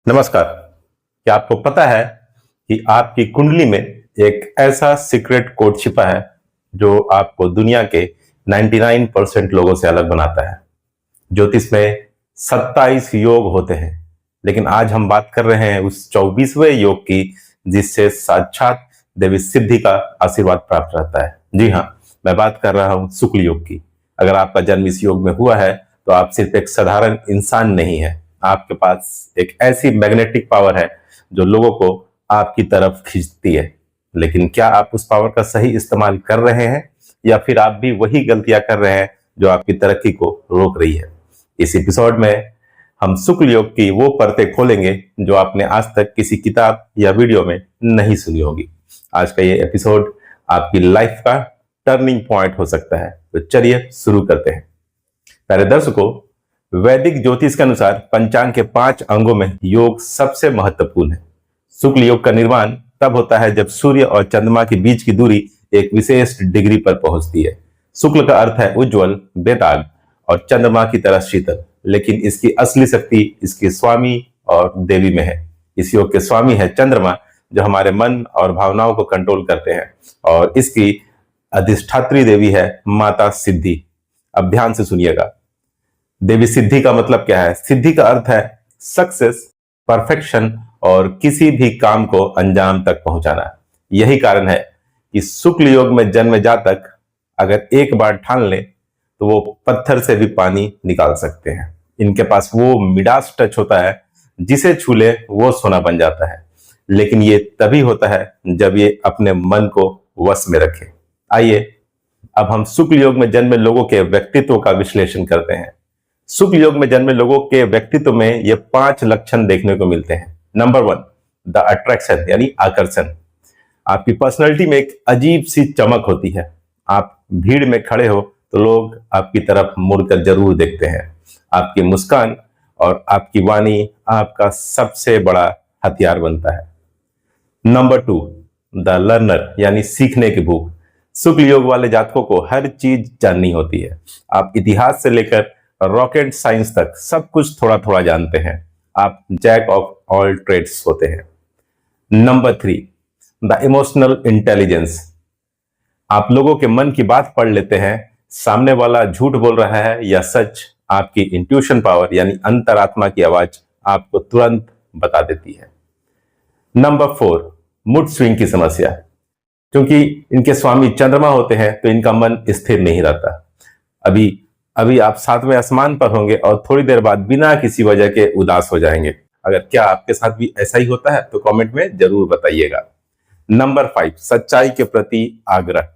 नमस्कार। क्या आपको पता है कि आपकी कुंडली में एक ऐसा सीक्रेट कोड छिपा है जो आपको दुनिया के 99% लोगों से अलग बनाता है। ज्योतिष में 27 योग होते हैं, लेकिन आज हम बात कर रहे हैं उस 24वें योग की जिससे साक्षात देवी सिद्धि का आशीर्वाद प्राप्त रहता है। जी हाँ, मैं बात कर रहा हूं शुक्ल योग की। अगर आपका जन्म इस योग में हुआ है तो आप सिर्फ एक साधारण इंसान नहीं है, आपके पास एक ऐसी मैग्नेटिक पावर है जो लोगों को आपकी तरफ खींचती है। लेकिन क्या आप उस पावर का सही इस्तेमाल कर रहे हैं या फिर आप भी वही गलतियां कर रहे हैं जो आपकी तरक्की को रोक रही है? इस एपिसोड में हम शुक्ल योग की वो परतें खोलेंगे जो आपने आज तक किसी किताब या वीडियो में नहीं सुनी होगी। आज का ये एपिसोड आपकी लाइफ का टर्निंग पॉइंट हो सकता है। तो चलिए शुरू करते हैं। प्यारे दर्शकों, वैदिक ज्योतिष के अनुसार पंचांग के 5 अंगों में योग सबसे महत्वपूर्ण है। शुक्ल योग का निर्माण तब होता है जब सूर्य और चंद्रमा के बीच की दूरी एक विशेष डिग्री पर पहुंचती है। शुक्ल का अर्थ है उज्जवल, बेदाग और चंद्रमा की तरह शीतल, लेकिन इसकी असली शक्ति इसके स्वामी और देवी में है। इस योग के स्वामी है चंद्रमा, जो हमारे मन और भावनाओं को कंट्रोल करते हैं, और इसकी अधिष्ठात्री देवी है माता सिद्धि। अब ध्यान से सुनिएगा। देवी सिद्धि का मतलब क्या है? सिद्धि का अर्थ है सक्सेस, परफेक्शन और किसी भी काम को अंजाम तक पहुंचाना। यही कारण है कि शुक्ल योग में जन्म जातक अगर एक बार ठान ले तो वो पत्थर से भी पानी निकाल सकते हैं। इनके पास वो मिडास टच होता है, जिसे छू ले वो सोना बन जाता है। लेकिन ये तभी होता है जब ये अपने मन को वश में रखे। आइए अब हम शुक्ल योग में जन्मे लोगों के व्यक्तित्व का विश्लेषण करते हैं। शुक्ल योग में जन्मे लोगों के व्यक्तित्व में ये 5 लक्षण देखने को मिलते हैं। नंबर 1, द अट्रैक्शन यानी आकर्षण। आपकी पर्सनैलिटी में एक अजीब सी चमक होती है। आप भीड़ में खड़े हो तो लोग आपकी तरफ मुड़कर जरूर देखते हैं। आपकी मुस्कान और आपकी वाणी आपका सबसे बड़ा हथियार बनता है। नंबर 2, द लर्नर यानी सीखने की भूख। शुक्ल योग वाले जातकों को हर चीज जाननी होती है। आप इतिहास से लेकर रॉकेट साइंस तक सब कुछ थोड़ा थोड़ा जानते हैं। आप जैक ऑफ ऑल ट्रेड्स होते हैं। Number 3, the emotional intelligence. आप लोगों के मन की बात पढ़ लेते हैं। सामने वाला झूठ बोल रहा है या सच, आपकी इंट्यूशन पावर यानी अंतरात्मा की आवाज आपको तुरंत बता देती है। नंबर 4, मूड स्विंग की समस्या। क्योंकि इनके स्वामी चंद्रमा होते हैं तो इनका मन स्थिर नहीं रहता। अभी आप 7वें आसमान पर होंगे और थोड़ी देर बाद बिना किसी वजह के उदास हो जाएंगे। अगर क्या आपके साथ भी ऐसा ही होता है तो कमेंट में जरूर बताइएगा। नंबर 5, सच्चाई के प्रति आग्रह।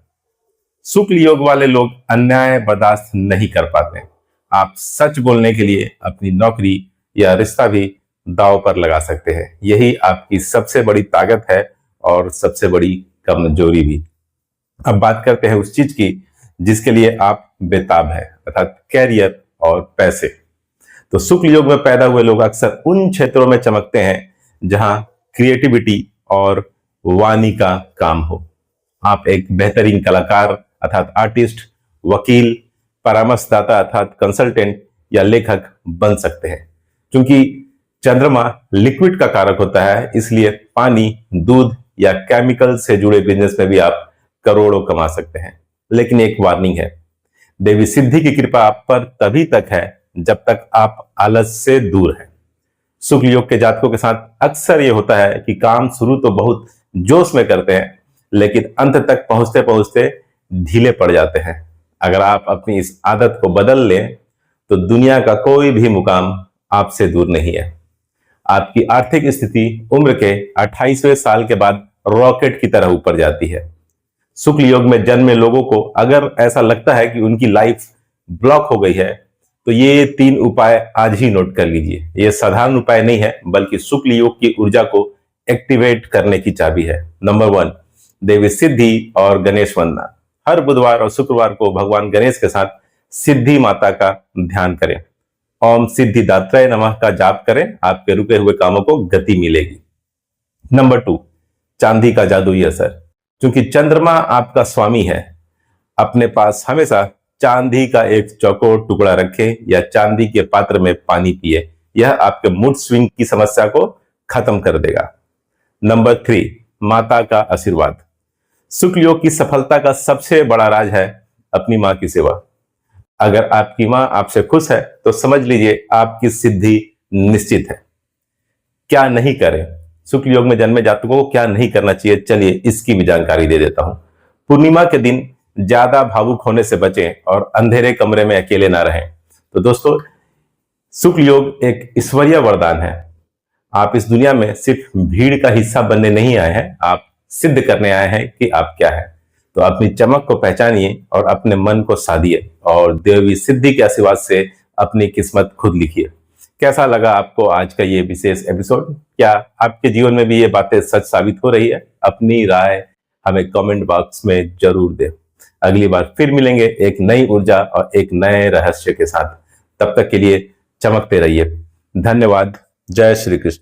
शुक्ल योग वाले लोग अन्याय बर्दाश्त नहीं कर पाते। आप सच बोलने के लिए अपनी नौकरी या रिश्ता भी दांव पर लगा सकते हैं। यही आपकी सबसे बड़ी ताकत है और सबसे बड़ी कमजोरी भी। अब बात करते हैं उस चीज की जिसके लिए आप बेताब है, अर्थात कैरियर और पैसे। तो शुक्ल योग में पैदा हुए लोग अक्सर उन क्षेत्रों में चमकते हैं जहां क्रिएटिविटी और वाणी का काम हो। आप एक बेहतरीन कलाकार अर्थात आर्टिस्ट, वकील, परामर्शदाता अर्थात कंसल्टेंट या लेखक बन सकते हैं। क्योंकि चंद्रमा लिक्विड का कारक होता है, इसलिए पानी, दूध या केमिकल से जुड़े बिजनेस में भी आप करोड़ों कमा सकते हैं। लेकिन एक वार्निंग है, देवी सिद्धि की कृपा आप पर तभी तक है जब तक आप आलस से दूर हैं। शुक्ल योग के जातकों के साथ अक्सर यह होता है कि काम शुरू तो बहुत जोश में करते हैं, लेकिन अंत तक पहुंचते पहुंचते ढीले पड़ जाते हैं। अगर आप अपनी इस आदत को बदल लें तो दुनिया का कोई भी मुकाम आपसे दूर नहीं है। आपकी आर्थिक स्थिति उम्र के 28वें साल के बाद रॉकेट की तरह ऊपर जाती है। शुक्ल योग में जन्मे लोगों को अगर ऐसा लगता है कि उनकी लाइफ ब्लॉक हो गई है तो ये 3 उपाय आज ही नोट कर लीजिए। ये साधारण उपाय नहीं है, बल्कि शुक्ल योग की ऊर्जा को एक्टिवेट करने की चाबी है। नंबर 1, देवी सिद्धि और गणेश वंदना। हर बुधवार और शुक्रवार को भगवान गणेश के साथ सिद्धि माता का ध्यान करें। ओम सिद्धिदात्रय नमः का जाप करें, आपके रुके हुए कामों को गति मिलेगी। नंबर 2, चांदी का जादुई असर। क्योंकि चंद्रमा आपका स्वामी है, अपने पास हमेशा चांदी का एक चौकोर टुकड़ा रखें या चांदी के पात्र में पानी पिए। यह आपके मूड स्विंग की समस्या को खत्म कर देगा। नंबर 3, माता का आशीर्वाद। शुक्ल योग की सफलता का सबसे बड़ा राज है अपनी मां की सेवा। अगर आपकी मां आपसे खुश है तो समझ लीजिए आपकी सिद्धि निश्चित है। क्या नहीं करें, शुक्ल योग में जन्मे जातकों को क्या नहीं करना चाहिए, चलिए इसकी भी जानकारी दे देता हूं। पूर्णिमा के दिन ज्यादा भावुक होने से बचें और अंधेरे कमरे में अकेले ना रहें। तो दोस्तों, शुक्ल योग एक ईश्वरीय वरदान है। आप इस दुनिया में सिर्फ भीड़ का हिस्सा बनने नहीं आए हैं, आप सिद्ध करने आए हैं कि आप क्या है। तो अपनी चमक को पहचानिए और अपने मन को साधिए और देवी सिद्धि के आशीर्वाद से अपनी किस्मत खुद लिखिए। कैसा लगा आपको आज का ये विशेष एपिसोड? क्या आपके जीवन में भी ये बातें सच साबित हो रही है? अपनी राय हमें कमेंट बॉक्स में जरूर दें। अगली बार फिर मिलेंगे एक नई ऊर्जा और एक नए रहस्य के साथ। तब तक के लिए चमकते रहिए। धन्यवाद। जय श्री कृष्ण।